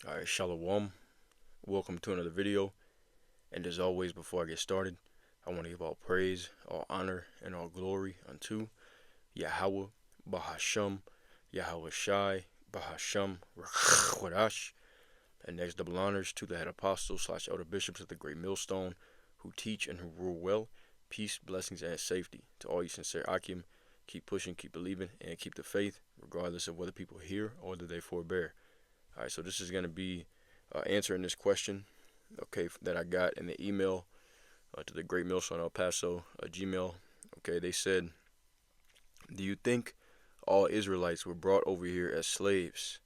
Alright, Shalom. Welcome to another video. And as always, before I get started, I want to give all praise, all honor, and all glory unto Yahweh, Bahasham, Yahweh Shai, Bahasham, Wadash. And next, double honors to the head apostles slash elder bishops of the Great Millstone who teach and who rule well. Peace, blessings, and safety to all you sincere Akim. Keep pushing, keep believing, and keep the faith, regardless of whether people hear or whether they forbear. Alright, so this is going to be answering this question, okay, that I got in the email to the Great Millstone El Paso Gmail. Okay, they said, do you think all Israelites were brought over here as slaves?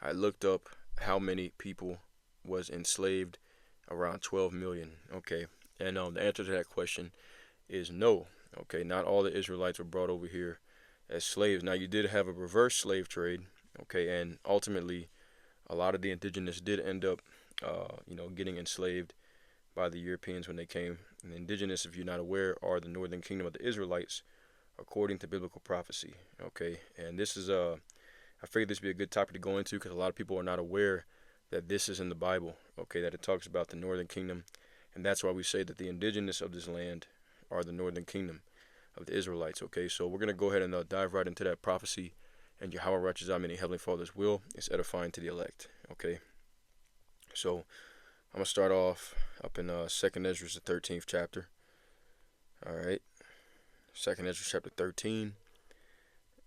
I looked up how many people was enslaved, around 12 million. Okay, and the answer to that question is no. Okay, not all the Israelites were brought over here as slaves. Now, you did have a reverse slave trade. Okay, and ultimately a lot of the indigenous did end up, getting enslaved by the Europeans when they came. And the indigenous, if you're not aware, are the northern kingdom of the Israelites, according to biblical prophecy. Okay, and this is I figured this would be a good topic to go into because a lot of people are not aware that this is in the Bible. Okay, that it talks about the northern kingdom, and that's why we say that the indigenous of this land are the northern kingdom of the Israelites. Okay, so we're gonna go ahead and dive right into that prophecy. And Yahweh righteous meaning Heavenly Father's will is edifying to the elect. Okay, so I'm gonna start off up in Second Ezra, the 13th chapter. All right, Second Ezra chapter 13,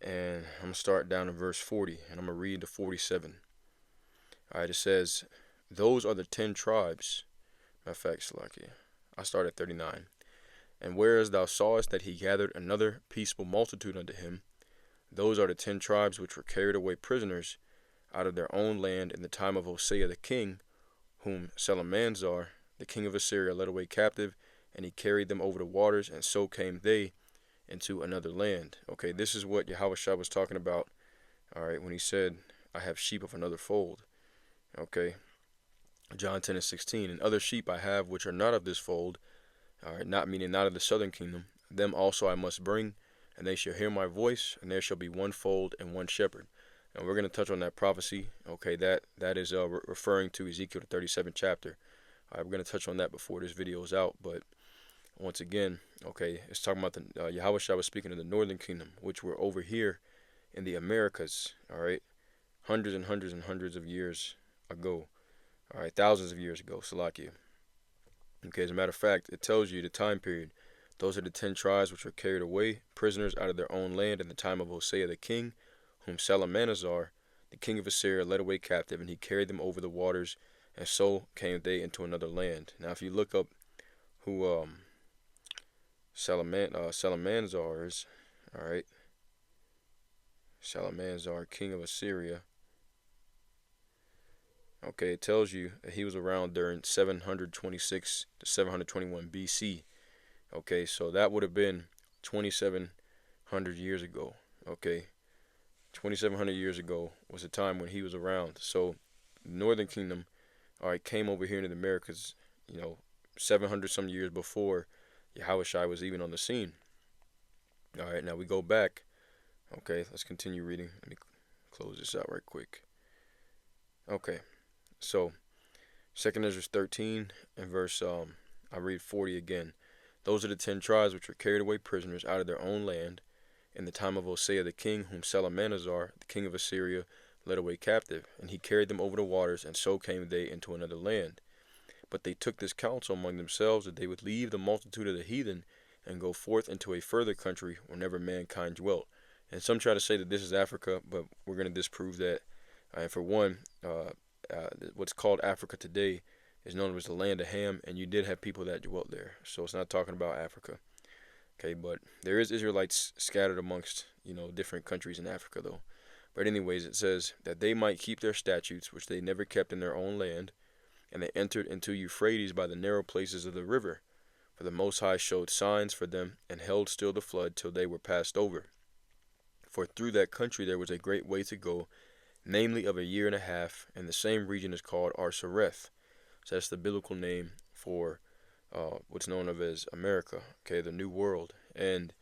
and I'm gonna start down in verse 40, and I'm gonna read to 47. All right, it says, "Those are the 10 tribes." Matter of fact, Salakia, I start at 39. "And whereas thou sawest that he gathered another peaceable multitude unto him, those are the 10 tribes which were carried away prisoners out of their own land in the time of Hosea the king, whom Shalmaneser, the king of Assyria, led away captive, and he carried them over the waters, and so came they into another land." Okay, this is what Yahweh Shah was talking about, all right, when he said, "I have sheep of another fold." Okay, John 10 and 16, "And other sheep I have which are not of this fold," all right, not meaning not of the southern kingdom, "them also I must bring, and they shall hear my voice, and there shall be one fold and one shepherd." And we're going to touch on that prophecy. Okay, that is referring to Ezekiel the 37th chapter. We're going to touch on that before this video is out. But once again, okay, it's talking about the Yahweh Shah was speaking of the northern kingdom, which were over here in the Americas. All right, hundreds and hundreds and hundreds of years ago. All right, thousands of years ago. Salakia. Okay, as a matter of fact, it tells you the time period. Those are the 10 tribes which were carried away, prisoners out of their own land in the time of Hosea the king, whom Shalmaneser, the king of Assyria, led away captive, and he carried them over the waters, and so came they into another land. Now, if you look up who Shalmaneser is, all right, Shalmaneser, king of Assyria. Okay, it tells you that he was around during 726 to 721 BC. Okay, so that would have been 2,700 years ago. Okay, 2,700 years ago was the time when he was around. So, the Northern Kingdom, all right, came over here into the Americas, 700 some years before Yahweh Shai was even on the scene. All right, now we go back. Okay, let's continue reading. Let me close this out right quick. Okay, so Second Ezra 13 and verse I read 40 again. "Those are the 10 tribes which were carried away prisoners out of their own land in the time of Hosea the king, whom Shalmaneser, the king of Assyria, led away captive, and he carried them over the waters, and so came they into another land. But they took this counsel among themselves that they would leave the multitude of the heathen and go forth into a further country where never mankind dwelt." And some try to say that this is Africa, but we're going to disprove that. And for one, what's called Africa today is known as the land of Ham, and you did have people that dwelt there. So it's not talking about Africa. Okay, but there is Israelites scattered amongst, different countries in Africa, though. But anyways, it says that they might keep their statutes, which they never kept in their own land, and they entered into Euphrates by the narrow places of the river. For the Most High showed signs for them, and held still the flood till they were passed over. For through that country there was a great way to go, namely of a year and a half, and the same region is called Arsareth. So that's the biblical name for what's known of as America, okay, the New World. And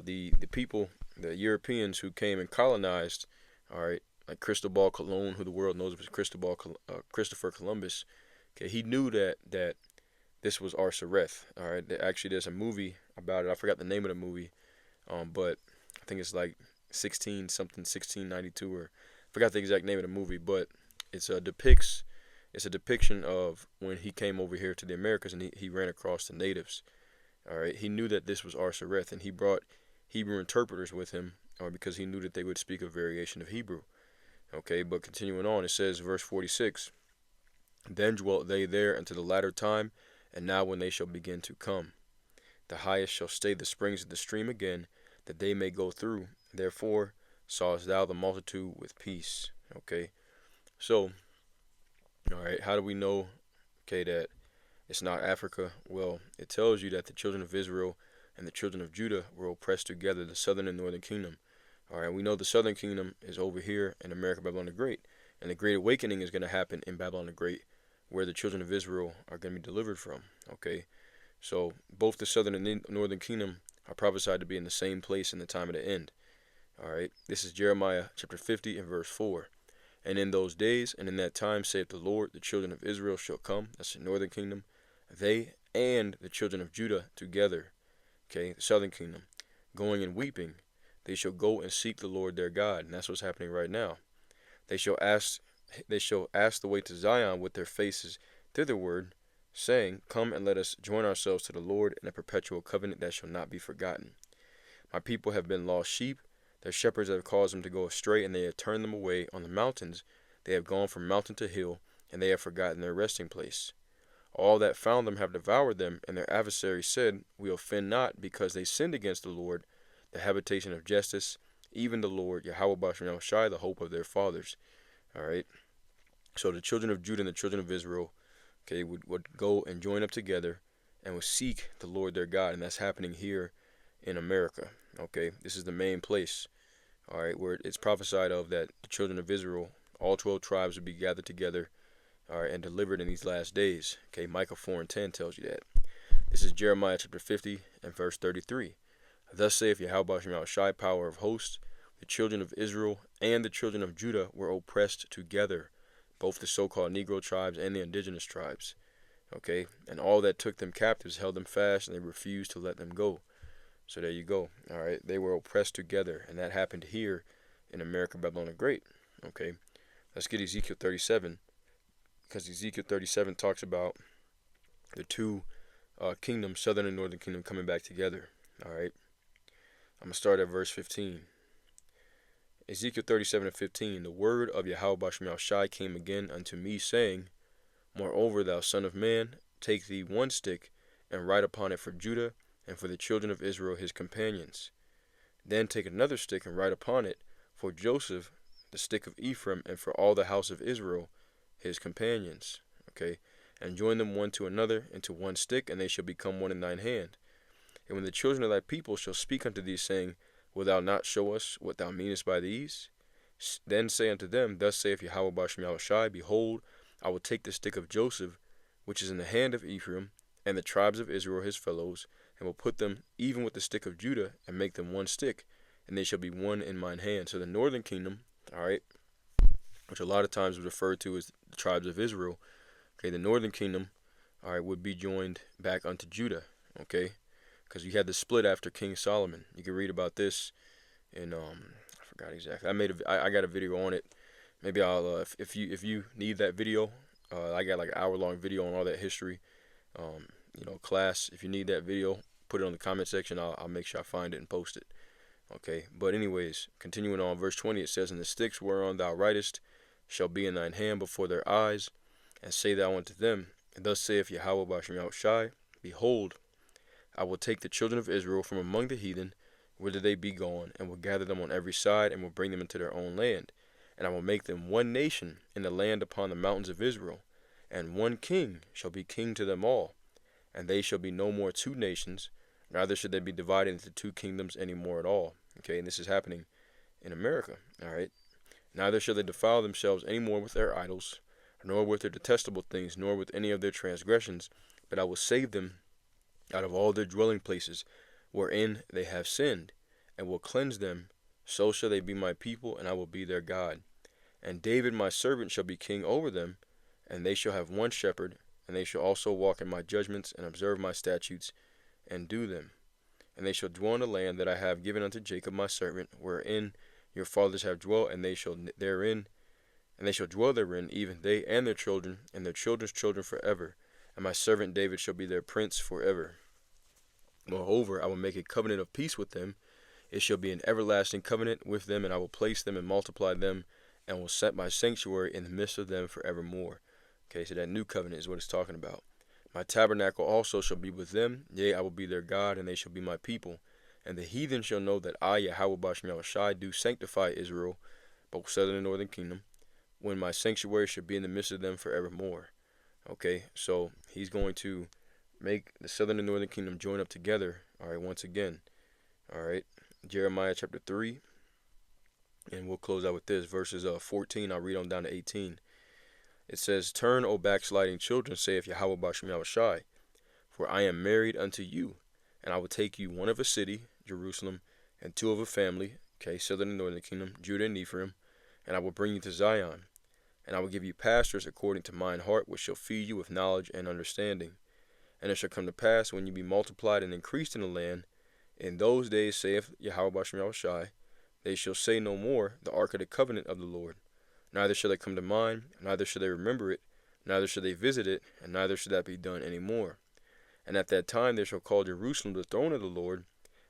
the people, the Europeans who came and colonized, all right, like Cristobal Colon, who the world knows as Christopher Columbus. Okay, he knew that this was Ar-Sareth. All right, actually, there's a movie about it. I forgot the name of the movie, but I think it's like 1692, or I forgot the exact name of the movie, but it's a depiction of when he came over here to the Americas, and he ran across the natives. All right, he knew that this was Ar-Sareth, and he brought Hebrew interpreters with him, because he knew that they would speak a variation of Hebrew. Okay, but continuing on, it says, verse 46, then dwelt they there unto the latter time, and now when they shall begin to come, the highest shall stay the springs of the stream again, that they may go through. Therefore sawest thou the multitude with peace. Okay, so, all right, how do we know, okay, that it's not Africa? Well, it tells you that the children of Israel and the children of Judah were oppressed together, the southern and northern kingdom. All right, we know the southern kingdom is over here in America, Babylon the Great, and the Great Awakening is going to happen in Babylon the Great, where the children of Israel are going to be delivered from. Okay, so both the southern and northern kingdom are prophesied to be in the same place in the time of the end. All right, this is Jeremiah chapter 50 and verse 4. And in those days and in that time, saith the Lord, the children of Israel shall come, that's the northern kingdom, they and the children of Judah together, okay, the southern kingdom, going and weeping. They shall go and seek the Lord their God, and that's what's happening right now. They shall ask the way to Zion with their faces thitherward, saying, come and let us join ourselves to the Lord in a perpetual covenant that shall not be forgotten. My people have been lost sheep. Their shepherds have caused them to go astray, and they have turned them away on the mountains. They have gone from mountain to hill, and they have forgotten their resting place. All that found them have devoured them, and their adversaries said, we offend not, because they sinned against the Lord, the habitation of justice, even the Lord, Yahweh Bashem Shai, the hope of their fathers. All right. So the children of Judah and the children of Israel, okay, would go and join up together and would seek the Lord their God, and that's happening here in America. Okay, this is the main place, all right, where it's prophesied of that the children of Israel, all 12 tribes, would be gathered together, all right, and delivered in these last days. Okay, Micah 4 and 10 tells you that. This is Jeremiah chapter 50 and verse 33. Thus saith Yahweh Shem Shai, power of hosts, the children of Israel and the children of Judah were oppressed together, both the so-called Negro tribes and the indigenous tribes. Okay, and all that took them captives held them fast, and they refused to let them go. So there you go. All right, they were oppressed together, and that happened here in America, Babylon the Great. Okay, let's get Ezekiel 37, because Ezekiel 37 talks about the two kingdoms, southern and northern kingdom, coming back together. All right, I'm going to start at verse 15. Ezekiel 37 and 15, the word of Yahweh Bashem Shai came again unto me, saying, moreover, thou son of man, take thee one stick, and write upon it for Judah, and for the children of Israel his companions. Then take another stick, and write upon it for Joseph, the stick of Ephraim, and for all the house of Israel his companions. Okay, and join them one to another into one stick, and they shall become one in thine hand. And when the children of thy people shall speak unto thee, saying, wilt thou not show us what thou meanest by these? Then say unto them, thus saith Yahweh Bashem Shai, behold, I will take the stick of Joseph, which is in the hand of Ephraim, and the tribes of Israel his fellows, and will put them even with the stick of Judah, and make them one stick, and they shall be one in mine hand. So the northern kingdom, all right, which a lot of times is referred to as the tribes of Israel, okay, the northern kingdom, all right, would be joined back unto Judah, okay, because you had the split after King Solomon. You can read about this in I forgot exactly. I got a video on it. Maybe I'll if you need that video, I got like an hour-long video on all that history. Class. If you need that video, put it on the comment section. I'll make sure I find it and post it. Okay. But anyways, continuing on, verse 20, it says, and the sticks whereon thou writest shall be in thine hand before their eyes, and say thou unto them, and thus saith Yahweh Bashem Shai, behold, I will take the children of Israel from among the heathen, whither they be gone, and will gather them on every side, and will bring them into their own land. And I will make them one nation in the land upon the mountains of Israel, and one king shall be king to them all. And they shall be no more two nations, neither should they be divided into two kingdoms any more at all. Okay, and this is happening in America, all right? Neither shall they defile themselves any more with their idols, nor with their detestable things, nor with any of their transgressions, but I will save them out of all their dwelling places wherein they have sinned, and will cleanse them. So shall they be my people, and I will be their God. And David my servant shall be king over them, and they shall have one shepherd, and they shall also walk in my judgments, and observe my statutes, and do them. And they shall dwell in the land that I have given unto Jacob my servant, wherein your fathers have dwelt, and they shall dwell therein, even they and their children, and their children's children forever. And my servant David shall be their prince forever. Moreover, I will make a covenant of peace with them. It shall be an everlasting covenant with them, and I will place them and multiply them, and will set my sanctuary in the midst of them forevermore. Okay, so that new covenant is what it's talking about. My tabernacle also shall be with them, yea, I will be their God, and they shall be my people. And the heathen shall know that I, Yahweh Bashem Yahushai, do sanctify Israel, both southern and northern kingdom, when my sanctuary shall be in the midst of them forevermore. Okay, so he's going to make the southern and northern kingdom join up together, all right, once again. All right, Jeremiah chapter 3, and we'll close out with this, verses 14, I'll read on down to 18. It says, Turn, O backsliding children, saith Yahweh Bashem Yahushai, for I am married unto you, and I will take you one of a city, Jerusalem, and two of a family, okay, southern and northern kingdom, Judah and Ephraim, and I will bring you to Zion, and I will give you pastors according to mine heart, which shall feed you with knowledge and understanding. And it shall come to pass, when you be multiplied and increased in the land, in those days, saith Yahweh Bashem Yahushai, they shall say no more, the ark of the covenant of the Lord. Neither shall they come to mind, neither shall they remember it, neither shall they visit it, and neither shall that be done any more. And at that time they shall call Jerusalem the throne of the Lord,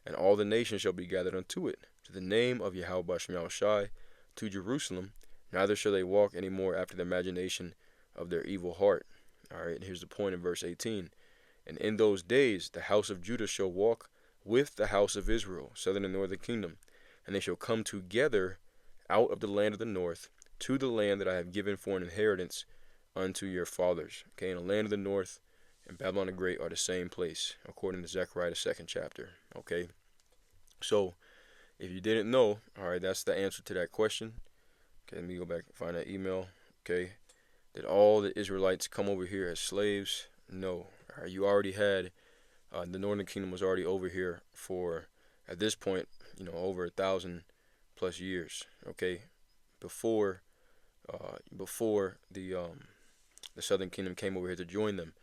and all the nations shall be gathered unto it, to the name of Yahweh Bashem Yahushai, to Jerusalem. Neither shall they walk any more after the imagination of their evil heart. All right, here's the point in verse 18. And in those days the house of Judah shall walk with the house of Israel, southern and northern kingdom, and they shall come together out of the land of the north, to the land that I have given for an inheritance unto your fathers. Okay, and the land of the north and Babylon the Great are the same place, according to Zechariah the 2nd chapter. Okay, so if you didn't know, all right, that's the answer to that question. Okay, let me go back and find that email. Okay, did all the Israelites come over here as slaves? No. All right, you already had, the northern kingdom was already over here for, at this point, over 1,000+ years. Okay, before the southern kingdom came over here to join them.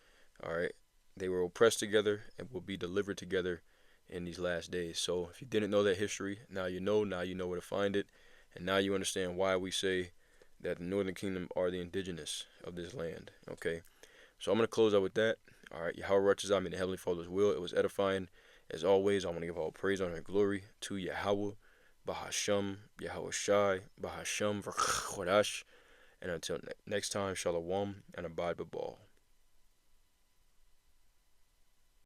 All right, they were oppressed together and will be delivered together in these last days. So if you didn't know that history, now you know where to find it, and now you understand why we say that the northern kingdom are the indigenous of this land. Okay, so I'm going to close out with that. All right, Yahweh righteous, I mean the Heavenly Father's will. It was edifying. As always, I want to give all praise, honor, and glory to Yahweh, Bahasham, Yahweh Shai, Bahasham, V'chodash. And until next time, Shalom, and abide b'ball.